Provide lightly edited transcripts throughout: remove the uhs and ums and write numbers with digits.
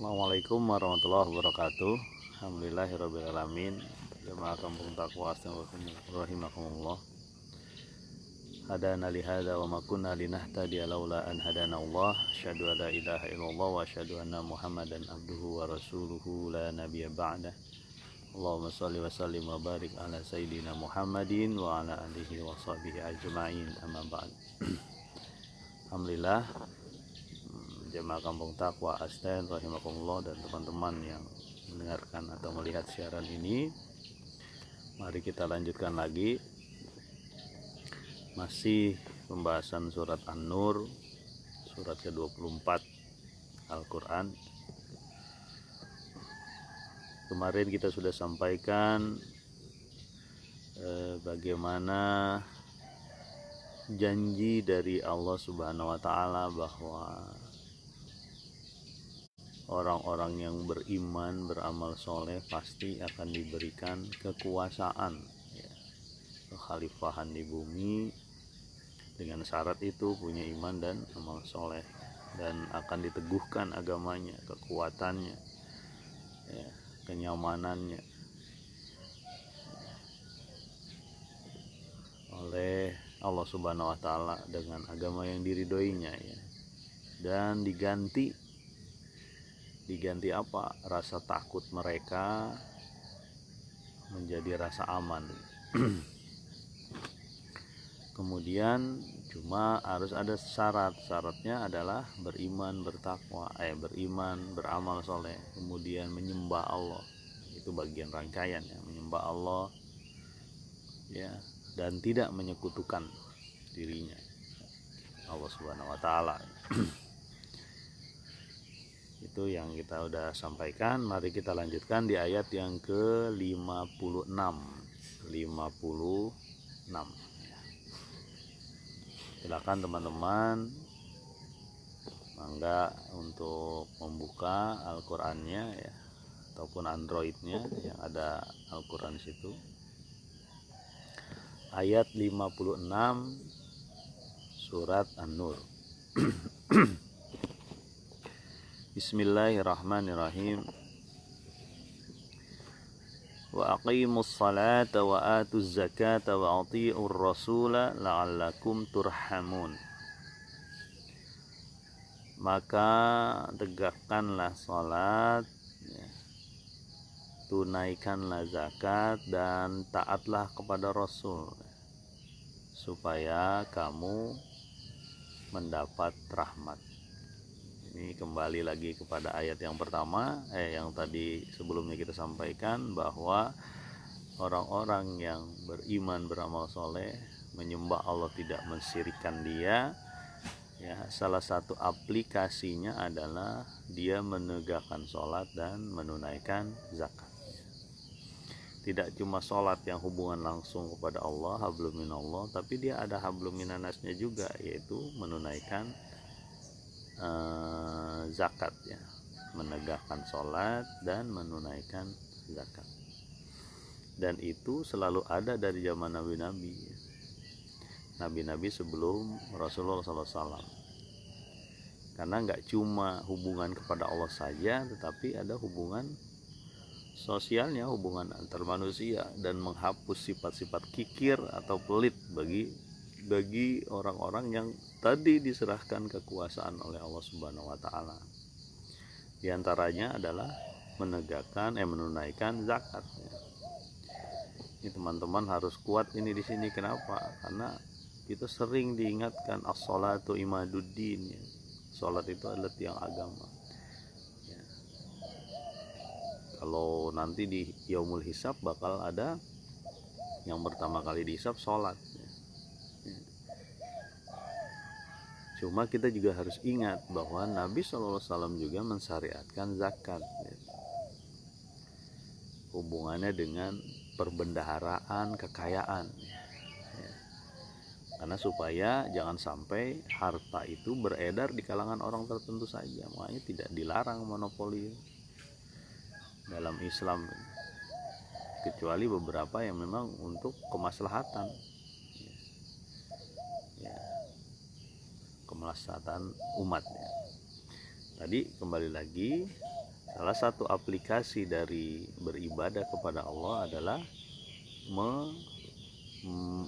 Assalamualaikum warahmatullahi wabarakatuh. Alhamdulillahirrabbilalamin. Jamaah kampung taqwa rahimakumullah. Hadana lihada wa ma kunna linahtadiya laula an hadana Allah. Asyhadu an la ilaha illallah wa asyhadu anna Muhammadan abduhu wa rasuluhu la nabiyya ba'dah. Allahumma shalli wa sallim wa barik ala sayyidina Muhammadin wa ala alihi wa sahbihi ajma'in. Amma ba'd. Alhamdulillah, jemaah kampung taqwa Asten rahimakumullah dan teman-teman yang mendengarkan atau melihat siaran ini, mari kita lanjutkan lagi masih pembahasan surat An-Nur, surat ke-24 Al-Quran. Kemarin kita sudah sampaikan bagaimana janji dari Allah Subhanahu wa Ta'ala bahwa orang-orang yang beriman, beramal soleh pasti akan diberikan kekuasaan, kekhalifahan di bumi, dengan syarat itu punya iman dan amal soleh, dan akan diteguhkan agamanya, kekuatannya, kenyamanannya oleh Allah Subhanahu wa Ta'ala dengan agama yang diridhoinya, dan diganti apa? Rasa takut mereka menjadi rasa aman. Kemudian cuma harus ada syaratnya adalah beriman, beriman, beramal soleh, kemudian menyembah Allah. Itu bagian rangkaian, menyembah Allah, dan tidak menyekutukan dirinya Allah Subhanahu wa Ta'ala. Itu yang kita udah sampaikan. Mari kita lanjutkan di ayat yang ke-56. Silakan teman-teman, mangga untuk membuka Al-Qur'annya ataupun Androidnya yang ada Al-Qur'an situ. Ayat 56 surat An-Nur. Bismillahirrahmanirrahim. Wa aqimus salata wa atuz zakata wa ati'ur rasula la'allakum turhamun. Maka tegakkanlah salat, tunaikanlah zakat, dan taatlah kepada Rasul supaya kamu mendapat rahmat. Ini kembali lagi kepada ayat yang pertama, yang tadi sebelumnya kita sampaikan, bahwa orang-orang yang beriman, beramal soleh, menyembah Allah, tidak mensyirikkan Dia, salah satu aplikasinya adalah dia menegakkan sholat dan menunaikan zakat. Tidak cuma sholat yang hubungan langsung kepada Allah, hablum minallah, tapi dia ada hablum minannasnya juga, yaitu menunaikan zakat, menegakkan sholat dan menunaikan zakat. Dan itu selalu ada dari zaman nabi-nabi sebelum Rasulullah SAW. Karena nggak cuma hubungan kepada Allah saja, tetapi ada hubungan sosialnya, hubungan antar manusia, dan menghapus sifat-sifat kikir atau pelit bagi orang-orang yang tadi diserahkan kekuasaan oleh Allah Subhanahu wa Ta'ala. Di antaranya adalah menunaikan zakat. Ini teman-teman harus kuat ini di sini. Kenapa? Karena kita sering diingatkan as-sholatu imaduddin. Salat itu adalah tiang agama. Kalau nanti di yaumul hisab bakal ada yang pertama kali dihisab salat. Cuma kita juga harus ingat bahwa Nabi SAW juga mensyariatkan zakat, hubungannya dengan perbendaharaan kekayaan, karena supaya jangan sampai harta itu beredar di kalangan orang tertentu saja. Makanya tidak dilarang monopoli dalam Islam, kecuali beberapa yang memang untuk kemaslahatan umat. Tadi kembali lagi Salah satu aplikasi dari beribadah kepada Allah adalah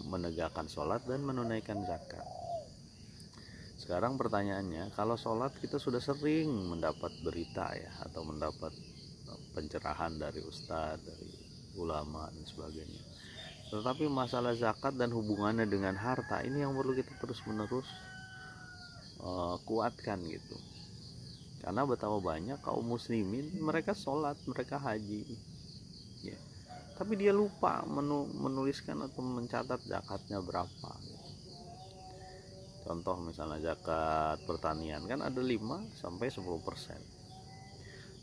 menegakkan sholat dan menunaikan zakat. Sekarang pertanyaannya, kalau sholat kita sudah sering mendapat berita ya, atau mendapat pencerahan dari ustadz, dari ulama dan sebagainya. Tetapi masalah zakat dan hubungannya dengan harta ini yang perlu kita terus-menerus kuatkan gitu. Karena betapa banyak kaum muslimin mereka sholat, mereka haji ya, tapi dia lupa menuliskan atau mencatat zakatnya berapa gitu. Contoh misalnya zakat pertanian kan ada 5-10%,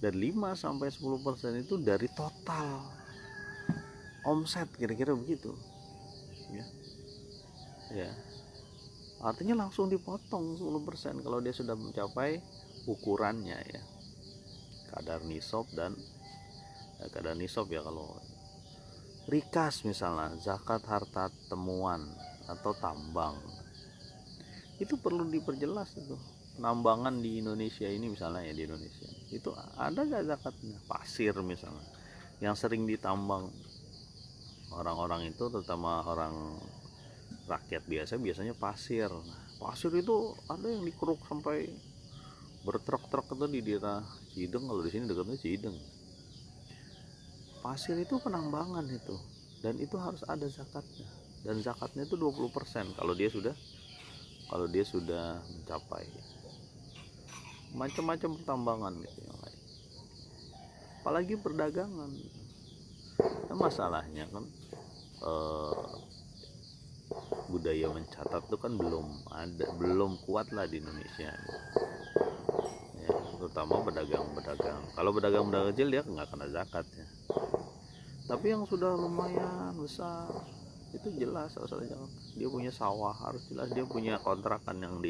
dan 5-10% itu dari total omset, kira-kira begitu ya. Artinya langsung dipotong 10% kalau dia sudah mencapai ukurannya ya, kadar nisab dan kadar nisab ya. Kalau rikas misalnya zakat harta temuan atau tambang, itu perlu diperjelas itu. Penambangan di Indonesia ini misalnya ya, di Indonesia itu ada gak zakatnya? Pasir misalnya yang sering ditambang orang-orang itu, terutama orang rakyat biasanya pasir. Pasir itu ada yang dikeruk sampai bertruk-truk itu di daerah Cideng, kalau di sini dekatnya Cideng. Pasir itu penambangan itu, dan itu harus ada zakatnya, dan zakatnya itu 20% kalau dia sudah mencapai. Macam-macam pertambangan gitu yang lain, apalagi perdagangan. Nah, masalahnya kan budaya mencatat itu kan belum kuat lah di Indonesia ya, terutama pedagang-pedagang. Kalau pedagang kecil dia nggak kena zakat ya, tapi yang sudah lumayan besar itu jelas harus ada zakat. Dia punya sawah harus jelas, dia punya kontrakan yang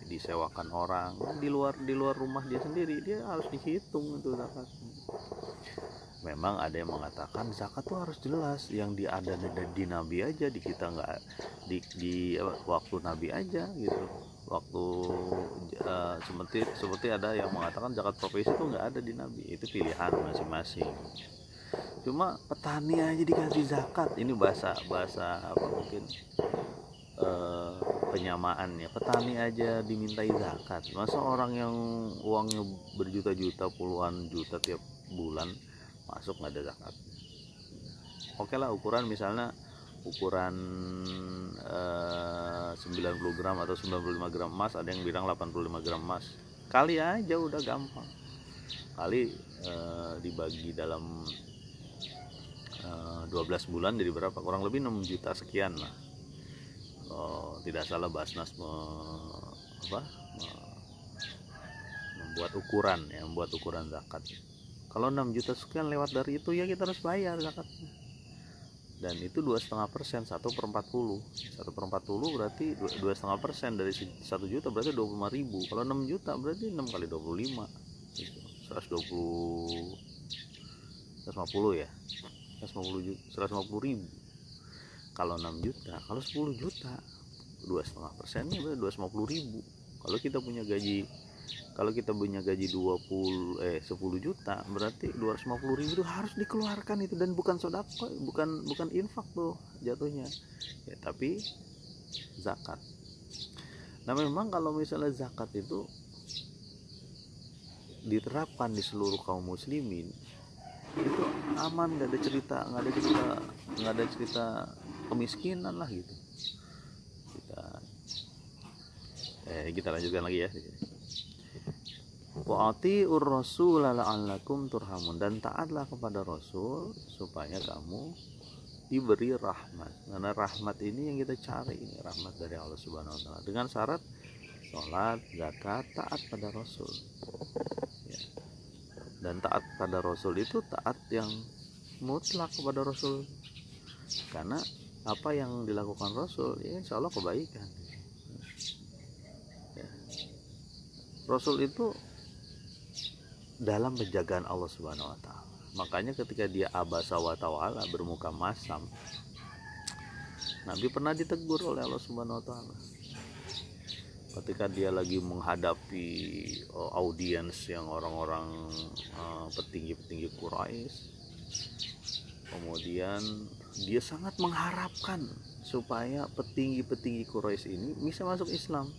disewakan orang di luar rumah dia sendiri, dia harus dihitung itu zakat. Memang ada yang mengatakan zakat tuh harus jelas, yang ada di Nabi aja, di kita nggak di waktu Nabi aja gitu. Waktu seperti ada yang mengatakan zakat profesi itu nggak ada di Nabi, itu pilihan masing-masing. Cuma petani aja dikasih zakat, ini bahasa apa mungkin penyamaannya, petani aja dimintai zakat. Masa orang yang uangnya berjuta-juta, puluhan juta tiap bulan masuk nggak ada zakat? Oke lah, ukuran misalnya ukuran 90 gram atau 95 gram emas, ada yang bilang 85 gram emas, kali aja udah gampang. Kali dibagi dalam 12 bulan jadi berapa? Kurang lebih 6 juta sekian lah. Tidak salah Basnas membuat ukuran zakat. Kalau 6 juta sekian lewat dari itu ya kita harus bayar zakatnya. Dan itu 2,5%, 1/40. 1/40 berarti 2,5% dari 1 juta berarti 25.000. Kalau 6 juta berarti 6 kali 25 gitu. 150 ya. 150.000. Kalau 6 juta, kalau 10 juta 2,5%-nya berarti 250.000. Kalau kita punya gaji 10 juta berarti 250.000 itu harus dikeluarkan itu, dan bukan sedekah, bukan infak tuh jatuhnya ya, tapi zakat. Nah memang kalau misalnya zakat itu diterapkan di seluruh kaum muslimin itu aman, nggak ada cerita kemiskinan lah gitu. Kita lanjutkan lagi ya. Wa atiur rasul la'allakum turhamun, dan taatlah kepada Rasul supaya kamu diberi rahmat. Karena rahmat ini yang kita cari, ini rahmat dari Allah Subhanahu wa taala, dengan syarat sholat, zakat, taat pada Rasul ya. Dan taat pada Rasul itu taat yang mutlak kepada Rasul, karena apa yang dilakukan Rasul ya insya Allah kebaikan ya. Rasul itu dalam penjagaan Allah Subhanahu wa taala. Makanya ketika dia abasa wa tawala, bermuka masam, Nabi pernah ditegur oleh Allah Subhanahu wa taala. ketika dia lagi menghadapi audiens yang orang-orang petinggi-petinggi Quraisy, kemudian dia sangat mengharapkan supaya petinggi-petinggi Quraisy ini bisa masuk Islam.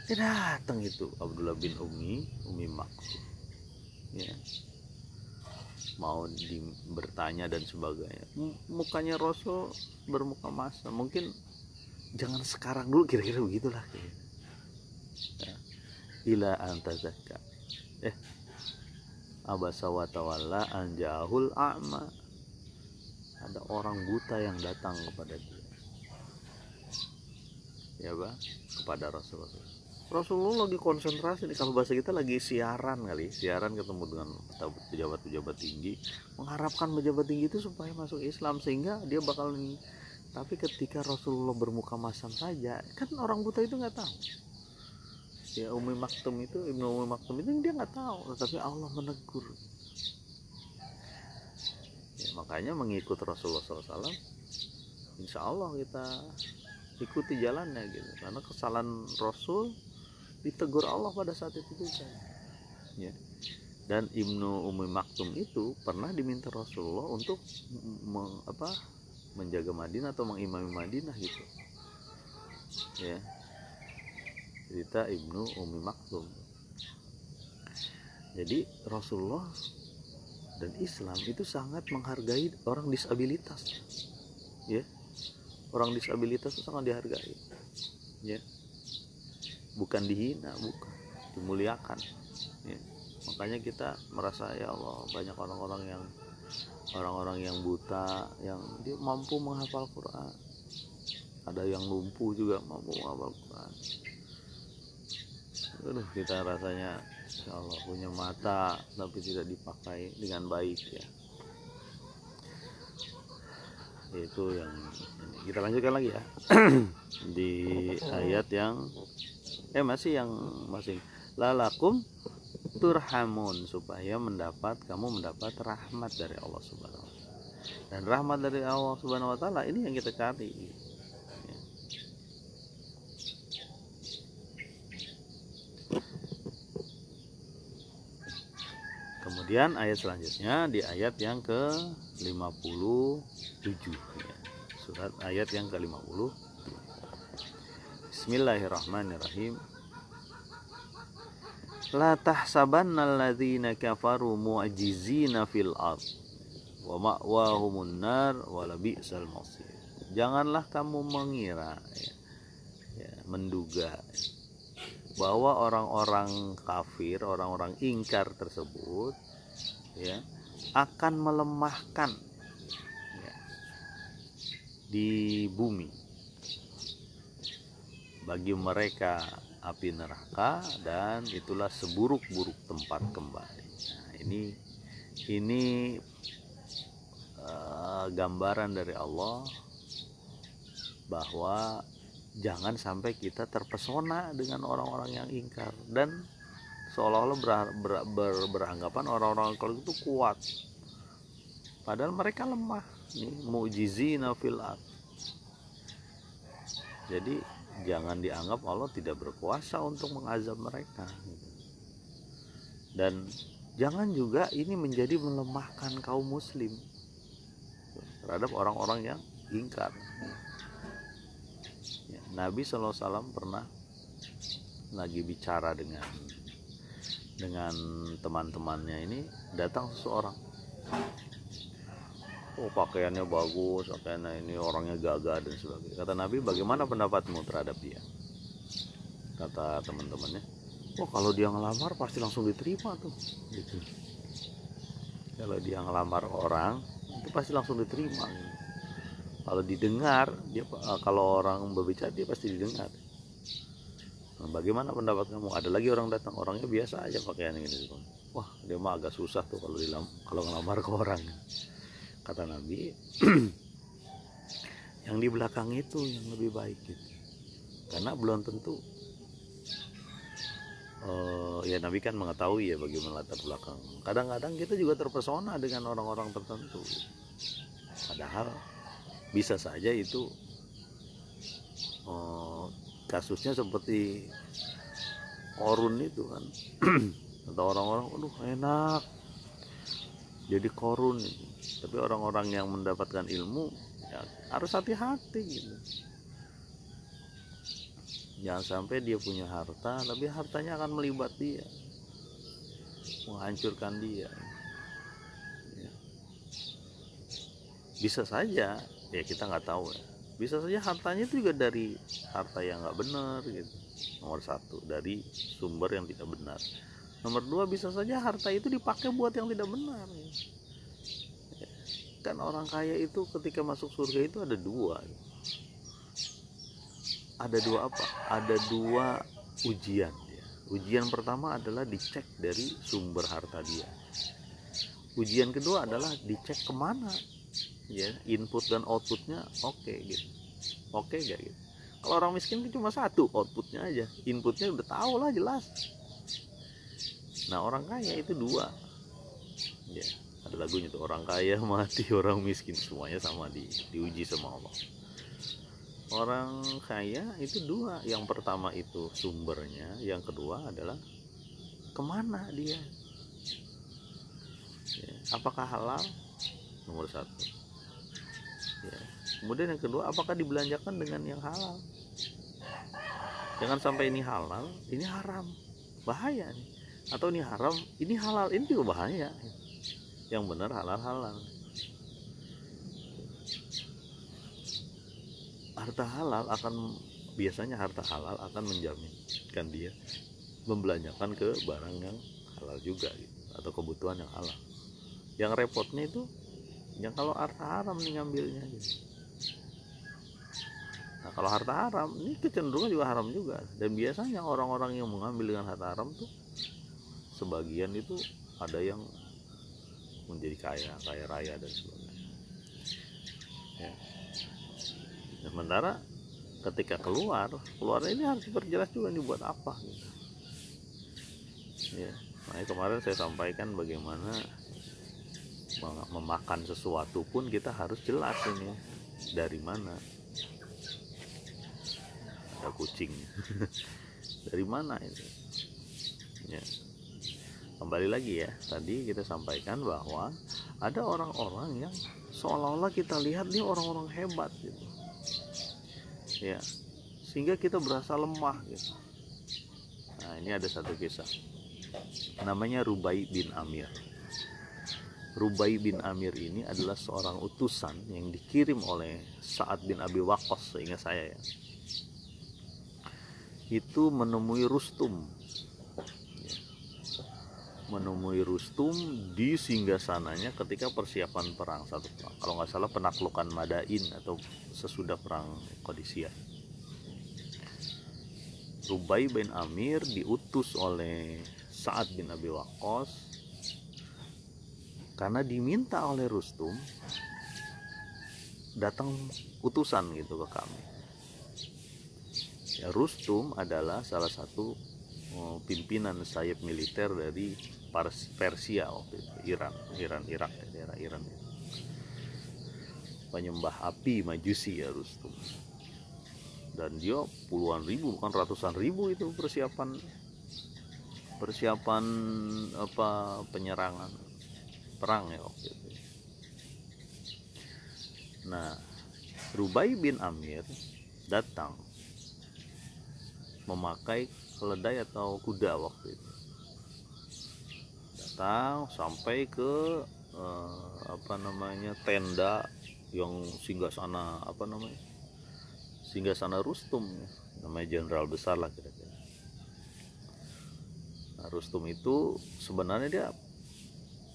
Dia datang itu Abdullah bin Umi Maktum, ya, mau bertanya dan sebagainya. Mukanya Rasul bermuka masam, mungkin jangan sekarang dulu, kira-kira begitulah. Ya. Ila anta zakka, abasa wa tawalla an jahul a'ma. Ada orang buta yang datang kepada dia, ya Bang, kepada Rasulullah lagi konsentrasi nih, kalau bahasa kita lagi siaran ketemu dengan pejabat-pejabat tinggi, mengharapkan pejabat tinggi itu supaya masuk Islam sehingga dia bakal ini. Tapi ketika Rasulullah bermuka masam saja, kan orang buta itu nggak tahu. Ya Ibnu Umi Maktum itu dia nggak tahu, tetapi Allah menegur. Ya, makanya mengikut Rasulullah SAW, insya Allah kita ikuti jalannya gitu, karena kesalahan Rasul ditegur Allah pada saat itu juga. Ya. Dan Ibnu Umi Maktum itu pernah diminta Rasulullah untuk menjaga Madinah atau mengimami Madinah gitu. Ya. Cerita Ibnu Umi Maktum. Jadi Rasulullah dan Islam itu sangat menghargai orang disabilitas. Ya. Orang disabilitas itu sangat dihargai. Ya. Bukan dihina, bukan, dimuliakan. Ya. Makanya kita merasa ya Allah, banyak orang-orang yang buta yang dia mampu menghafal Quran. Ada yang lumpuh juga mampu menghafal Quran. Kita rasanya ya Allah punya mata tapi tidak dipakai dengan baik, ya. Itu yang kita lanjutkan lagi ya. Di ayat yang masih lalakum turhamun, supaya kamu mendapat rahmat dari Allah Subhanahu wa taala. Dan rahmat dari Allah Subhanahu wa taala ini yang kita cari. Ya. Kemudian ayat selanjutnya di ayat yang ke-57 ya. Surat ayat yang ke-50. Bismillahirrahmanirrahim. La tahsabannal ladzina kafaru mu'jizina fil ard wa ma'wahumun nar wa labi'sal masir. Janganlah kamu mengira, menduga bahwa orang-orang kafir, orang-orang ingkar tersebut akan melemahkan di bumi. Bagi mereka api neraka, dan itulah seburuk-buruk tempat kembali. Nah, ini gambaran dari Allah bahwa jangan sampai kita terpesona dengan orang-orang yang ingkar dan seolah-olah beranggapan orang-orang kalau itu kuat, padahal mereka lemah. Mu'jizina fil ard. Jadi jangan dianggap Allah tidak berkuasa untuk mengazab mereka. Dan jangan juga ini menjadi melemahkan kaum muslim terhadap orang-orang yang ingkar. Nabi SAW pernah lagi bicara dengan teman-temannya ini, datang seseorang. Pakaiannya bagus, pakaiannya ini orangnya gagah dan sebagainya. Kata Nabi, bagaimana pendapatmu terhadap dia? Kata teman-temannya, kalau dia ngelamar pasti langsung diterima tuh. Gitu. Kalau dia ngelamar orang itu pasti langsung diterima. Gitu. Kalau didengar, kalau orang berbicara dia pasti didengar. Nah, bagaimana pendapat kamu? Ada lagi orang datang, orangnya biasa aja pakaiannya gitu. Wah, dia mah agak susah tuh kalau ngelamar ke orang. Kata Nabi, yang di belakang itu yang lebih baik gitu. Karena belum tentu Nabi kan mengetahui ya bagaimana latar belakang. Kadang-kadang kita juga terpesona dengan orang-orang tertentu. Padahal bisa saja itu kasusnya seperti korun itu kan. Atau orang-orang aduh enak jadi korun itu. Tapi orang-orang yang mendapatkan ilmu ya, harus hati-hati gitu. Jangan sampai dia punya harta tapi hartanya akan melibat dia, menghancurkan dia. Bisa saja ya, kita nggak tahu ya, bisa saja hartanya itu juga dari harta yang nggak benar gitu. Nomor satu, dari sumber yang tidak benar. Nomor dua, bisa saja harta itu dipakai buat yang tidak benar gitu. Kan orang kaya itu ketika masuk surga itu ada dua apa, ada dua ujian ya. Ujian pertama adalah dicek dari sumber harta dia. Ujian kedua adalah dicek kemana ya, input dan outputnya oke gitu, oke gak gitu. Kalau orang miskin cuma satu, outputnya aja, inputnya udah tahu lah jelas. Nah orang kaya itu dua ya, ada lagunya tuh, orang kaya mati, orang miskin semuanya sama diuji sama Allah. Orang kaya itu dua, yang pertama itu sumbernya, yang kedua adalah kemana dia ya, apakah halal, nomor satu ya. Kemudian yang kedua, apakah dibelanjakan dengan yang halal. Jangan sampai ini halal ini haram, bahaya nih. Atau ini haram ini halal, ini juga bahaya. Yang benar halal. Biasanya harta halal akan menjaminkan dia membelanjakan ke barang yang halal juga gitu, atau kebutuhan yang halal. Yang repotnya itu yang kalau harta haram nih ngambilnya gitu. Nah kalau harta haram ini kecenderungan juga haram juga. Dan biasanya orang-orang yang mengambil dengan harta haram tuh sebagian itu ada yang menjadi kaya raya dan sebagainya ya. Sementara ketika keluar ini harus diperjelas juga nih buat apa gitu ya. Nah kemarin saya sampaikan bagaimana memakan sesuatu pun kita harus jelas ini dari mana. Ada kucing dari mana itu ya. Kembali lagi ya, tadi kita sampaikan bahwa ada orang-orang yang seolah-olah kita lihat nih orang-orang hebat gitu ya, sehingga kita berasa lemah gitu. Nah ini ada satu kisah, namanya Rubai bin Amir. Rubai bin Amir ini adalah seorang utusan yang dikirim oleh Sa'ad bin Abi Waqqas, seingat saya ya, itu menemui Rustum di singgasananya ketika persiapan perang kalau nggak salah penaklukan Madain atau sesudah perang Qadisiyah. Rubai bin Amir diutus oleh Sa'ad bin Abi Waqqas karena diminta oleh Rustum, datang utusan gitu ke kami ya. Rustum adalah salah satu pimpinan sayap militer dari Persia waktu itu, Irak, daerah Iran, penyembah api Majusi ya Rustum. Dan dia puluhan ribu bukan ratusan ribu itu persiapan apa penyerangan perang ya waktu itu. Nah Rubai bin Amir datang memakai keledai atau kuda waktu itu, datang sampai ke tenda yang singgasana Rustum, namanya jenderal besar lah kira-kira. Nah, Rustum itu sebenarnya dia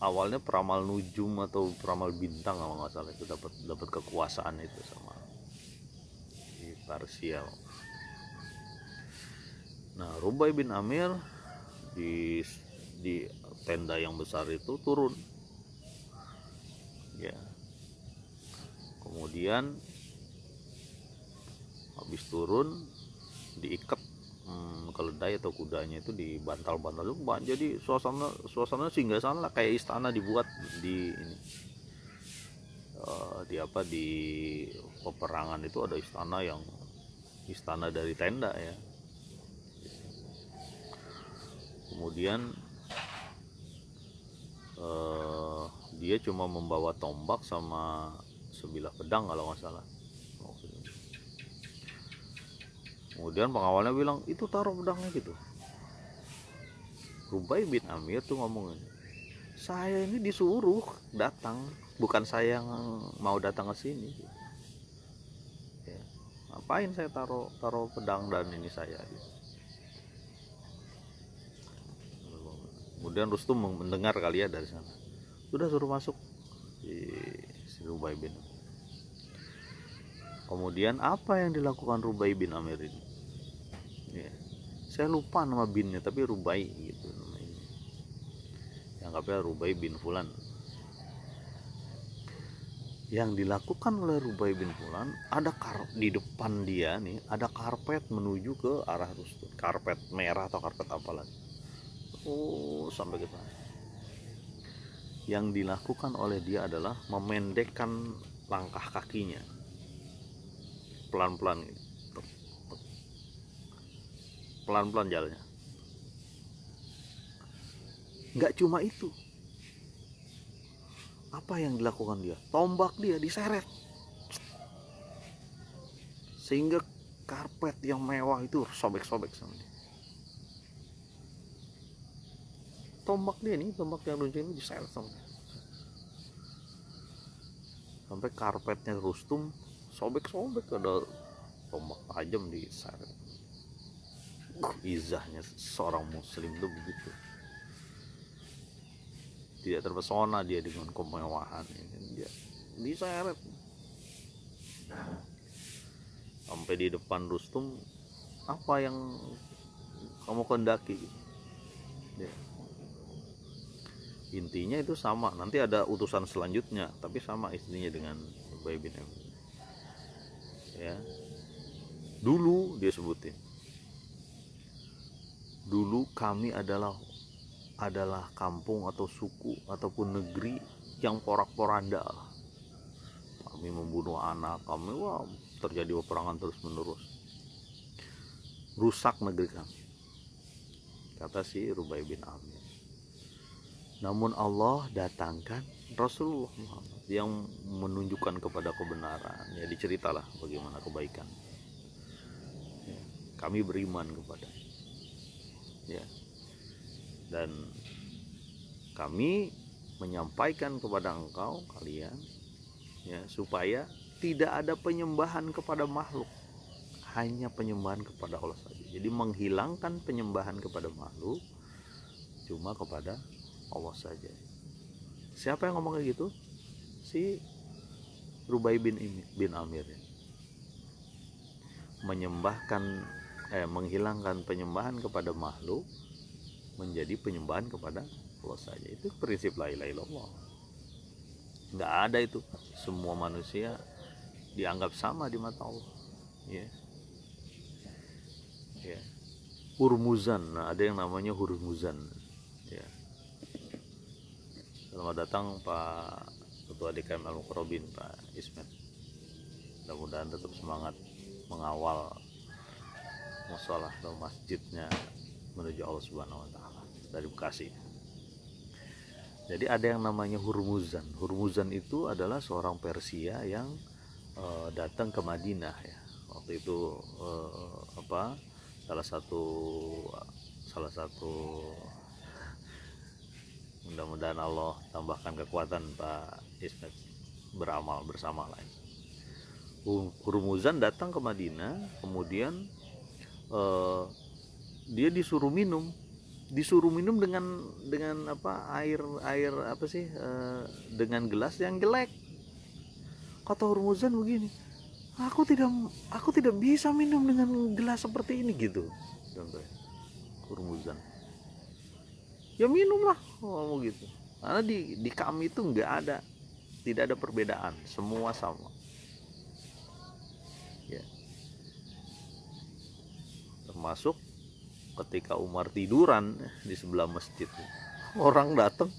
awalnya peramal nujum atau peramal bintang kalau nggak salah, itu dapat kekuasaan itu sama di Persia. Nah Rubai bin Amir di tenda yang besar itu turun ya. Kemudian habis turun diikat keledai atau kudanya itu dibantal-bantal, jadi suasana singgasana lah, kayak istana dibuat di peperangan itu ada istana yang istana dari tenda ya. Kemudian dia cuma membawa tombak sama sebilah pedang kalau nggak salah. Kemudian pengawalnya bilang, itu taruh pedangnya gitu. Rubai bin Amir tuh ngomongin, saya ini disuruh datang, bukan saya yang mau datang ke sini. Ya, ngapain saya taruh pedang dan ini saya. Kemudian Rustum mendengar kali ya dari sana, sudah suruh masuk si Rubai bin Amir. Kemudian apa yang dilakukan Rubai bin Amir ini? Ya, saya lupa nama binnya, tapi Rubai gitu namanya. Anggapnya Rubai bin Fulan. Yang dilakukan oleh Rubai bin Fulan, ada di depan dia nih, ada karpet menuju ke arah Rustum. Karpet merah atau karpet apa lagi. Sampai ke sana. Yang dilakukan oleh dia adalah memendekkan langkah kakinya. Pelan-pelan gitu. Pelan-pelan jalannya. Nggak cuma itu, apa yang dilakukan dia? Tombak dia diseret, sehingga karpet yang mewah itu sobek-sobek sama dia. Tombak dia nih, tombak yang runcing ini diseret sama dia. Sampai karpetnya Rustum sobek-sobek, ada tombak tajam diseret. Izahnya seorang muslim tuh begitu, tidak terpesona dia dengan kemewahan ini, dia diseret sampai di depan Rustum. Apa yang kamu kehendaki ya. Intinya itu sama, nanti ada utusan selanjutnya tapi sama istrinya dengan Ubay bin Amir ya. Dulu dia sebutin, dulu kami adalah kampung atau suku ataupun negeri yang porak-poranda. Kami membunuh anak kami, terjadi peperangan terus menerus, rusak negeri kami, kata si Rubai bin Amir. Namun Allah datangkan Rasulullah Muhammad yang menunjukkan kepada kebenaran ya, diceritalah bagaimana kebaikan ya, kami beriman kepada ya, dan kami menyampaikan kepada engkau kalian ya, supaya tidak ada penyembahan kepada makhluk, hanya penyembahan kepada Allah saja. Jadi menghilangkan penyembahan kepada makhluk, cuma kepada Allah saja. Siapa yang ngomong kayak gitu? Si Rubai bin Amir ya. Menghilangkan penyembahan kepada makhluk, menjadi penyembahan kepada Allah saja. Itu prinsip la ilaha illallah. Nggak ada itu, semua manusia dianggap sama di mata Allah ya. Ya. Hurmuzan, ada yang namanya hurmuzan ya. Selamat datang Pak Ketua DKM Al-Muqarrabin, Pak Ismet. Mudah-mudahan tetap semangat mengawal musola atau masjidnya menuju Allah Subhanahu wa taala dari Bekasi. Jadi ada yang namanya Hurmuzan. Hurmuzan itu adalah seorang Persia yang datang ke Madinah ya. Waktu itu salah satu mudah-mudahan Allah tambahkan kekuatan Pak Ismet beramal bersama lain. Hurmuzan datang ke Madinah, kemudian dia disuruh minum dengan air apa sih, dengan gelas yang jelek. Kata Hurmuzan begini, aku tidak bisa minum dengan gelas seperti ini gitu. Hurmuzan, ya minumlah ngomong gitu, karena di kami itu tidak ada perbedaan, semua sama ya. Termasuk ketika Umar tiduran di sebelah masjid, orang datang,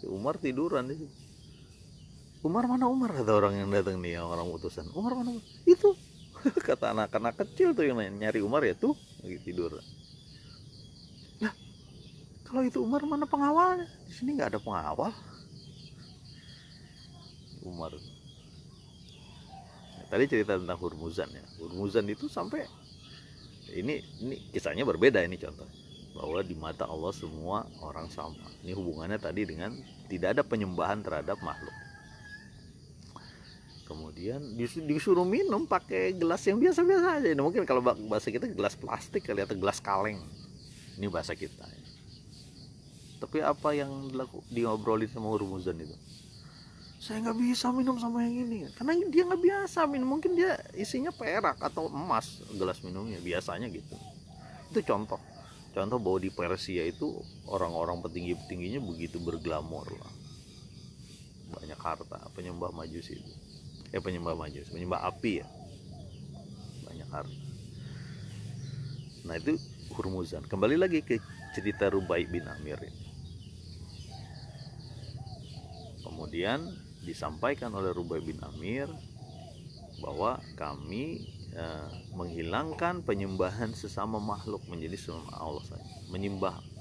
Umar tiduran di situ. Umar mana Umar, kata orang yang datang nih, orang utusan. Umar mana Umar? Itu Kata anak-anak kecil tuh yang nyari Umar, ya tuh lagi tidur. Nah, kalau itu Umar mana pengawalnya? Di sini nggak ada pengawal. Umar. Nah, tadi cerita tentang Hurmuzan ya. Hurmuzan itu sampai ini kisahnya berbeda ini contoh. Bahwa di mata Allah semua orang sama. Ini hubungannya tadi dengan tidak ada penyembahan terhadap makhluk. Kemudian disuruh minum pakai gelas yang biasa-biasa aja. Ini mungkin kalau bahasa kita gelas plastik kali atau gelas kaleng. Ini bahasa kita. Tapi apa yang diobrolin sama Hurmuzan itu? Saya nggak bisa minum sama yang ini, karena dia nggak biasa minum. Mungkin dia isinya perak atau emas gelas minumnya, biasanya gitu. Itu contoh bahwa di Persia itu orang-orang petingginya begitu berglamor lah, banyak harta, penyembah Majusi itu. Penyembah api ya, banyak harta. Nah itu Hurmuzan. Kembali lagi ke cerita Rubai bin Amir ini. Kemudian disampaikan oleh Rubai bin Amir bahwa kami menghilangkan penyembahan sesama makhluk menjadi sesama Allah saja.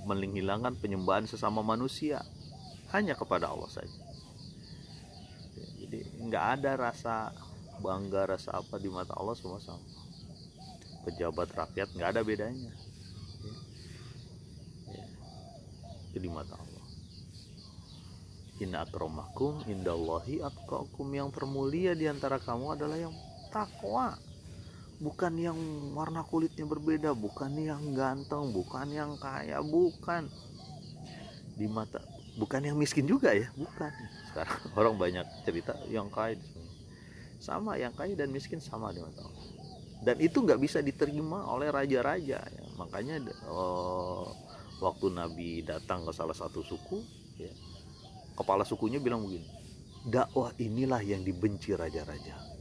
Menghilangkan penyembahan sesama manusia hanya kepada Allah saja. Jadi nggak ada rasa bangga, rasa apa, di mata Allah semua sama. Pejabat rakyat nggak ada bedanya. Itu di mata Allah. Inna akramakum indallahi atqakum, yang termulia di antara kamu adalah yang takwa. Bukan yang warna kulitnya berbeda, bukan yang ganteng, bukan yang kaya, bukan. Di mata, bukan yang miskin juga ya, bukan. Sekarang orang banyak cerita yang kaya, sama yang kaya dan miskin sama di mata Allah. Dan itu nggak bisa diterima oleh raja-raja ya. Makanya waktu Nabi datang ke salah satu suku ya, kepala sukunya bilang begini, dakwah inilah yang dibenci raja-raja.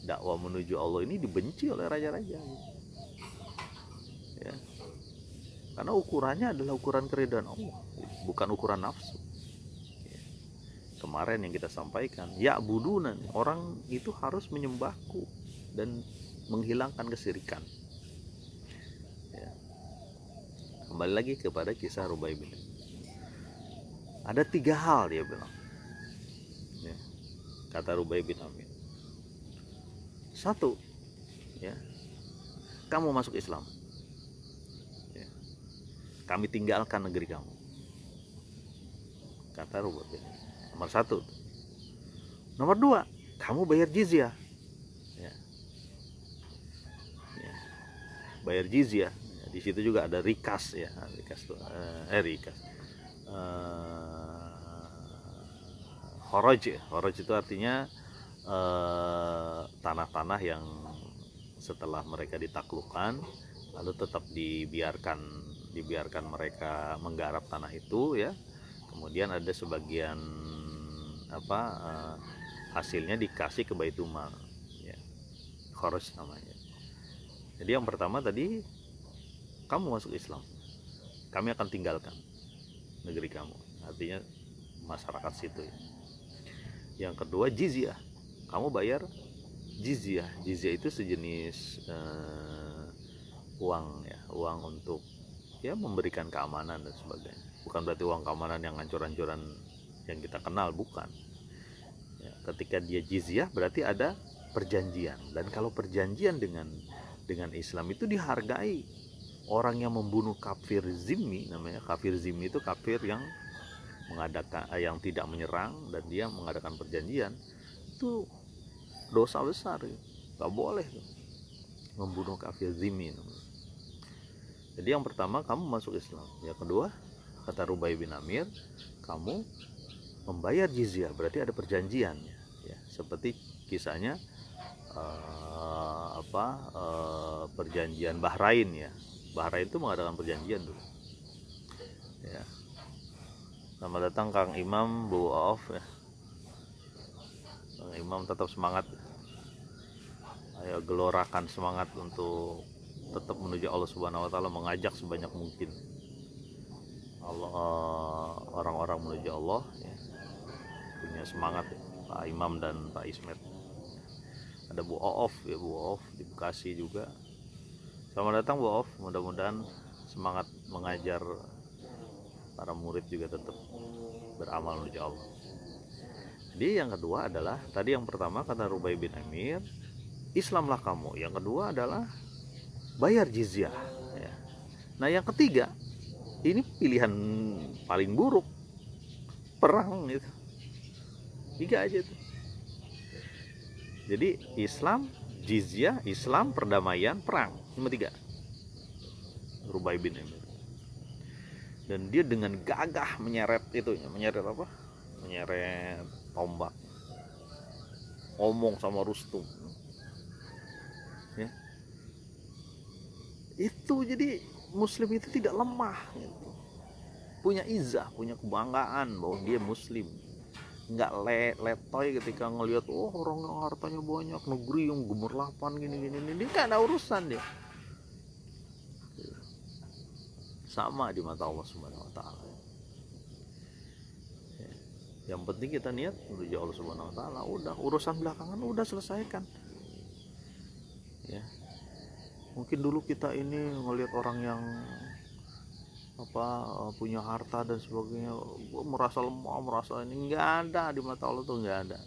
Dakwah menuju Allah ini dibenci oleh raja-raja ya. Karena ukurannya adalah ukuran keridhaan Allah, bukan ukuran nafsu ya. Kemarin yang kita sampaikan, ya budunan, orang itu harus menyembahku dan menghilangkan kesyirikan ya. Kembali lagi kepada kisah Rubai bin Amir. Ada 3 hal dia bilang ya, kata Rubai bin Amir. 1 ya, kamu masuk Islam ya, kami tinggalkan negeri kamu, kata Rubai bin Amir. Nomor 1. Nomor 2, kamu bayar jizyah ya. Ya, bayar jizyah ya. Di situ juga ada rikas ya, rikas Horoj itu artinya tanah-tanah yang setelah mereka ditaklukkan lalu tetap dibiarkan mereka menggarap tanah itu ya. Kemudian ada sebagian hasilnya dikasih ke Baitumal ya. Horoj namanya. Jadi yang pertama tadi, kamu masuk Islam, kami akan tinggalkan negeri kamu, artinya masyarakat situ ya. Yang kedua, jizyah, kamu bayar jizyah. Jizyah itu sejenis uang ya, uang untuk ya memberikan keamanan dan sebagainya. Bukan berarti uang keamanan yang hancur-hancuran yang kita kenal, bukan ya. Ketika dia jizyah berarti ada perjanjian, dan kalau perjanjian dengan Islam itu dihargai. Orang yang membunuh kafir zimmi, namanya kafir zimmi itu kafir yang yang tidak menyerang dan dia mengadakan perjanjian, itu dosa besar ya. Gak boleh tuh membunuh kafir zimmi. Jadi yang pertama, kamu masuk Islam. Yang kedua, kata Rubai bin Amir, kamu membayar jizyah, berarti ada perjanjian ya. Seperti kisahnya perjanjian Bahrain ya. Bahrain itu mengadakan perjanjian dulu ya. Selamat datang Kang Imam, Bu Auf ya. Kang Imam tetap semangat. Ayo gelorakan semangat untuk tetap menuju Allah Subhanahu wa taala, mengajak sebanyak mungkin orang-orang menuju Allah ya. Punya semangat ya, Pak Imam dan Pak Ismet. Ada Bu Oof ya, Bu Oof di Bekasi juga. Selamat datang Bu Oof, mudah-mudahan semangat mengajar para murid juga tetap beramal menuju Allah. Jadi yang kedua adalah, tadi yang pertama kata Rubai bin Amir, Islamlah kamu. Yang kedua adalah bayar jizyah ya. Nah yang ketiga, ini pilihan paling buruk, perang gitu. 3 aja tuh. Jadi Islam, jizyah, Islam, perdamaian, perang. Cuma 3. Rubai bin Amir. Dan dia dengan gagah menyeret itu, menyeret apa? Menyeret tombak. Ngomong sama Rustum. Ya. Itu jadi Muslim itu tidak lemah gitu. Punya izah, punya kebanggaan bahwa dia Muslim. Nggak letoy ketika ngelihat orang yang hartanya banyak, negeri yang gemerlapan gini dia nggak ada urusan dia. Sama di mata Allah Subhanahu Wa Taala. Yang penting kita niat menuju Allah Subhanahu Wa Taala. Udah, urusan belakangan udah selesaikan. Ya, mungkin dulu kita ini ngelihat orang yang punya harta dan sebagainya, merasa lemah, merasa ini, nggak ada di mata Allah tuh, nggak ada.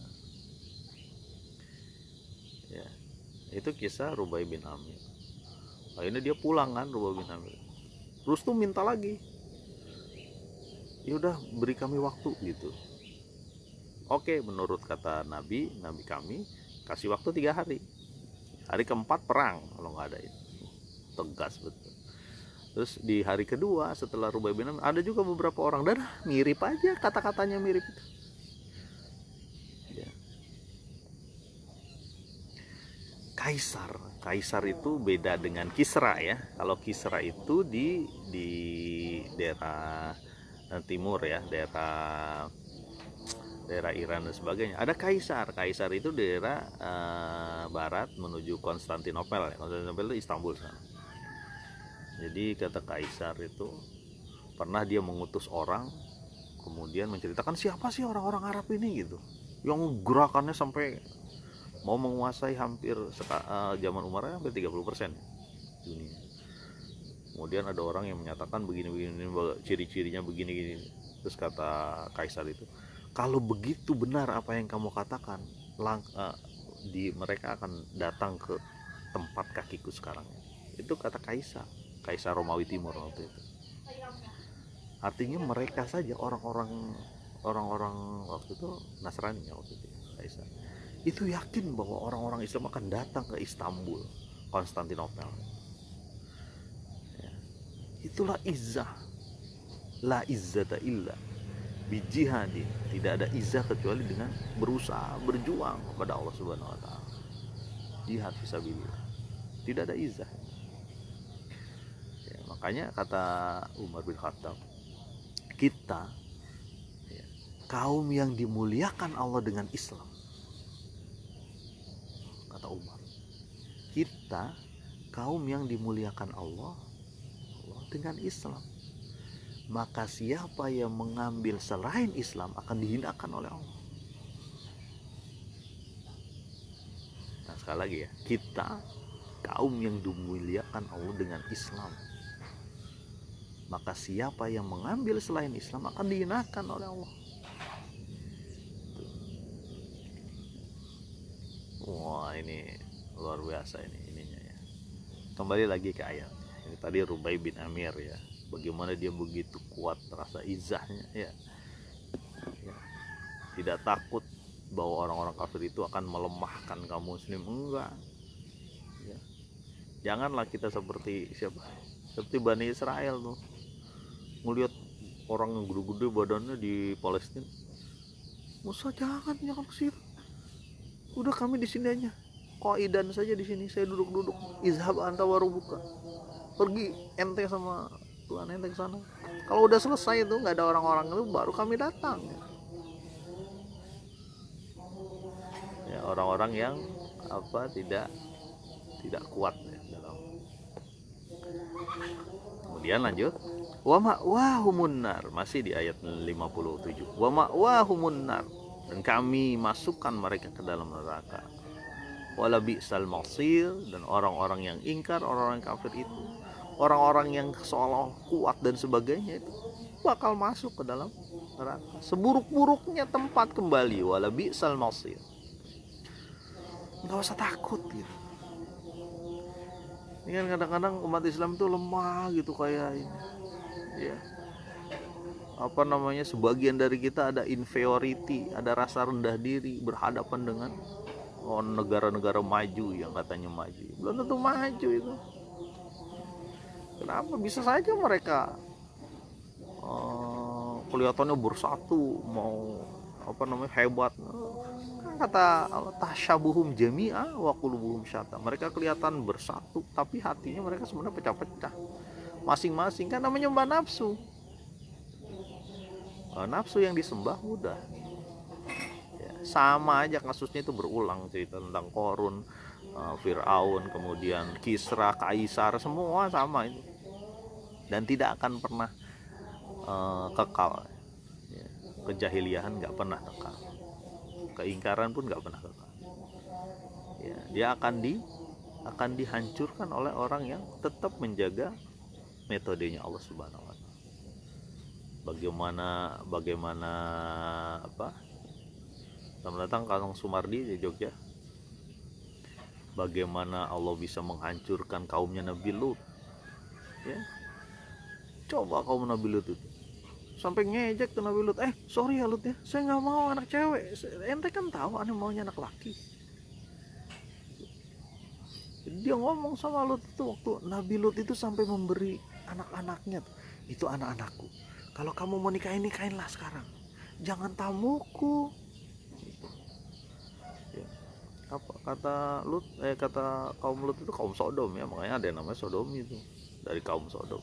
Ya, itu kisah Rubai bin Amir. Akhirnya dia pulang kan, Rubai bin Amir. Rustum minta lagi, ya udah beri kami waktu gitu. Oke, menurut kata Nabi kami kasih waktu 3 hari. Hari keempat perang kalau nggak ada itu. Tegas betul. Terus di hari kedua setelah Rubai bin Amir ada juga beberapa orang, dan mirip aja kata-katanya mirip itu. Ya. Kaisar itu beda dengan Kisra ya. Kalau Kisra itu di daerah timur ya, daerah Iran dan sebagainya. Ada Kaisar itu daerah barat menuju Konstantinopel ya. Konstantinopel itu Istanbul sana. Jadi kata Kaisar itu pernah dia mengutus orang, kemudian menceritakan siapa sih orang-orang Arab ini gitu, yang gerakannya sampai mau menguasai hampir zaman Umar hampir 30% dunia. Kemudian ada orang yang menyatakan begini ciri-cirinya begini. Terus kata Kaisar itu, kalau begitu benar apa yang kamu katakan, mereka akan datang ke tempat kakiku sekarang. Itu kata Kaisar Romawi Timur waktu itu. Artinya mereka saja orang-orang waktu itu Nasrani waktu itu Kaisar itu yakin bahwa orang-orang Islam akan datang ke Istanbul, Konstantinopel. Ya. Itulah izzah. La izzata illa bijihadin. Tidak ada izzah kecuali dengan berusaha, berjuang kepada Allah Subhanahu Wa Taala. Jihad fisabilillah. Tidak ada izzah. Ya, makanya kata Umar bin Khattab, kita ya, kaum yang dimuliakan Allah dengan Islam. Kata Umar, kita kaum yang dimuliakan Allah dengan Islam. Maka siapa yang mengambil selain Islam akan dihinakan oleh Allah. Nah sekali lagi ya, kita kaum yang dimuliakan Allah dengan Islam. Maka siapa yang mengambil selain Islam akan dihinakan oleh Allah. Wah ini luar biasa ininya ya. Kembali lagi ke ayat. Ini tadi Rubai bin Amir ya. Bagaimana dia begitu kuat rasa izahnya ya. Tidak takut bahwa orang-orang kafir itu akan melemahkan kaum muslim, enggak. Ya. Janganlah kita seperti Seperti Bani Israel tuh. Ngelihat orang yang gede-gede badannya di Palestina. Musa jangan ke situ. Udah kami di sini aja. Qaidan saja di sini, saya duduk-duduk. Izhab anta warubuka. Pergi ente sama Tuhan ente ke sana. Kalau udah selesai itu nggak ada orang-orang itu baru kami datang. Ya, orang-orang yang tidak kuat ya, dalam. Kemudian lanjut. Wa ma'wahumun nar, masih di ayat 57. Wa ma'wahumun nar, dan kami masukkan mereka ke dalam neraka. wala bi'sal masir, dan orang-orang yang ingkar, orang-orang kafir itu, orang-orang yang seolah kuat dan sebagainya itu bakal masuk ke dalam neraka, seburuk-buruknya tempat kembali, wala bi'sal masir. Nggak usah takut gitu. Ini kan kadang-kadang umat Islam itu lemah gitu kayak ini, ya. Apa namanya, sebagian dari kita ada inferiority, ada rasa rendah diri berhadapan dengan negara-negara maju yang katanya maju. Belum tentu maju itu. Kenapa? Bisa saja mereka kelihatannya bersatu, mau apa namanya, hebat. Kan kata Allah, tasyabuhum jami'a wa qulubuhum syatta. Mereka kelihatan bersatu tapi hatinya mereka sebenarnya pecah-pecah masing-masing, kan namanya nyembah nafsu. Nafsu yang disembah mudah ya, sama aja kasusnya itu berulang, cerita tentang Korun, Fir'aun, kemudian Kisra, Kaisar, semua sama itu, dan tidak akan pernah kekal ya. Kejahiliahan nggak pernah kekal, keingkaran pun nggak pernah kekal ya. Dia akan dihancurkan oleh orang yang tetap menjaga metodenya Allah Subhanahu wa Ta'ala. Bagaimana apa, selamat datang Kang Sumardi di Jogja. Bagaimana Allah bisa menghancurkan kaumnya Nabi Lut ya. Coba kaum Nabi Lut itu sampai ngejek ke Nabi Lut, sorry ya Lut ya, saya nggak mau anak cewek, ente kan tahu aneh maunya anak laki. Dia ngomong sama Lut itu, waktu Nabi Lut itu sampai memberi anak-anaknya, itu anak-anakku, kalau kamu mau nikahinlah sekarang, jangan tamuku. Ya. Apa kata Lut? Kata kaum Lut itu kaum Sodom ya, makanya ada yang namanya Sodomi itu, dari kaum Sodom.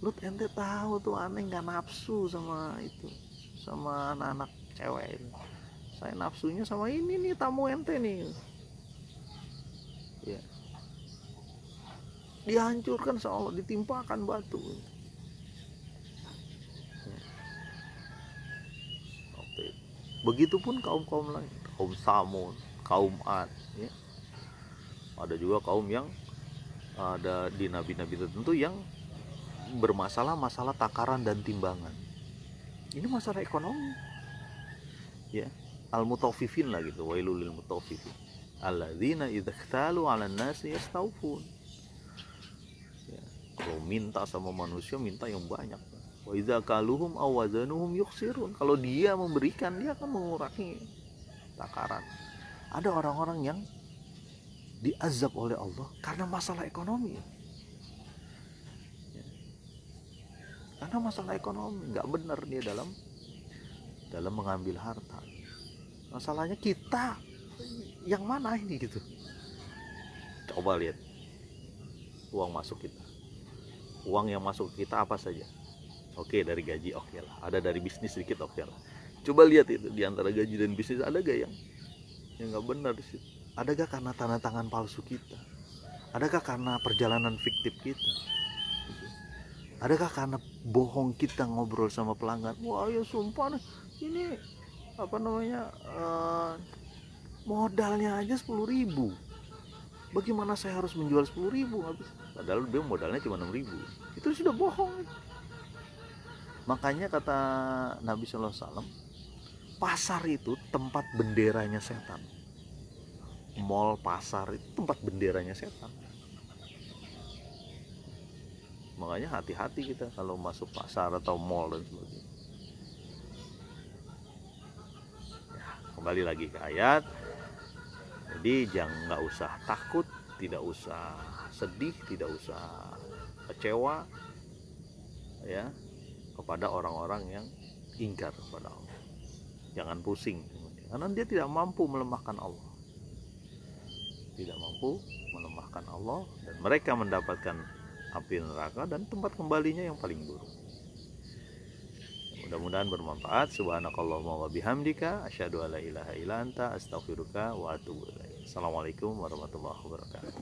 Lut, ente tahu tuh aneh nggak nafsu sama itu, sama anak-anak cewek itu. Saya nafsunya sama ini nih, tamu ente nih. Ya. Dihancurkan seolah ditimpakan batu. Begitupun kaum-kaum lain, kaum Samud, kaum Ad ya. Ada juga kaum yang ada di nabi-nabi tertentu yang bermasalah takaran dan timbangan. Ini masalah ekonomi ya. Al-mutaffifin lah gitu, wailul lil mutaffifin alladzina idza iktalu 'alan nasi yastawfun ya. Kalau minta sama manusia, minta yang banyak. Wa idza kaluhum aw wazanuhum yukhsirun. Kalau dia memberikan, dia akan mengurangi takaran. Ada orang-orang yang diazab oleh Allah karena masalah ekonomi ya. Karena masalah ekonomi, nggak benar dia dalam mengambil harta. Masalahnya kita yang mana ini gitu. Coba lihat uang masuk kita, uang yang masuk kita apa saja. Oke, dari gaji oke lah, ada dari bisnis sedikit oke lah. Coba lihat itu di antara gaji dan bisnis, ada gak yang nggak benar di situ? Adakah karena tanda tangan palsu kita? Adakah karena perjalanan fiktif kita? Adakah karena bohong kita ngobrol sama pelanggan? Wah ya sumpah nih, ini apa namanya, modalnya aja 10.000. Bagaimana saya harus menjual 10.000 habis? Padahal dia modalnya cuma 6.000. Itu sudah bohong. Makanya kata Nabi SAW, pasar itu tempat benderanya setan. Mall, pasar itu tempat benderanya setan. Makanya hati-hati kita kalau masuk pasar atau mall dan sebagainya. Ya, kembali lagi ke ayat. Jadi nggak usah takut, tidak usah sedih, tidak usah kecewa ya kepada orang-orang yang ingkar kepada Allah. Jangan pusing, karena dia tidak mampu melemahkan Allah. Tidak mampu melemahkan Allah, dan mereka mendapatkan api neraka dan tempat kembalinya yang paling buruk. Mudah-mudahan bermanfaat. Subhanakallahumma wa bihamdika asyhadu alla ilaha illa anta astaghfiruka wa atubu ilaik. Assalamualaikum warahmatullahi wabarakatuh.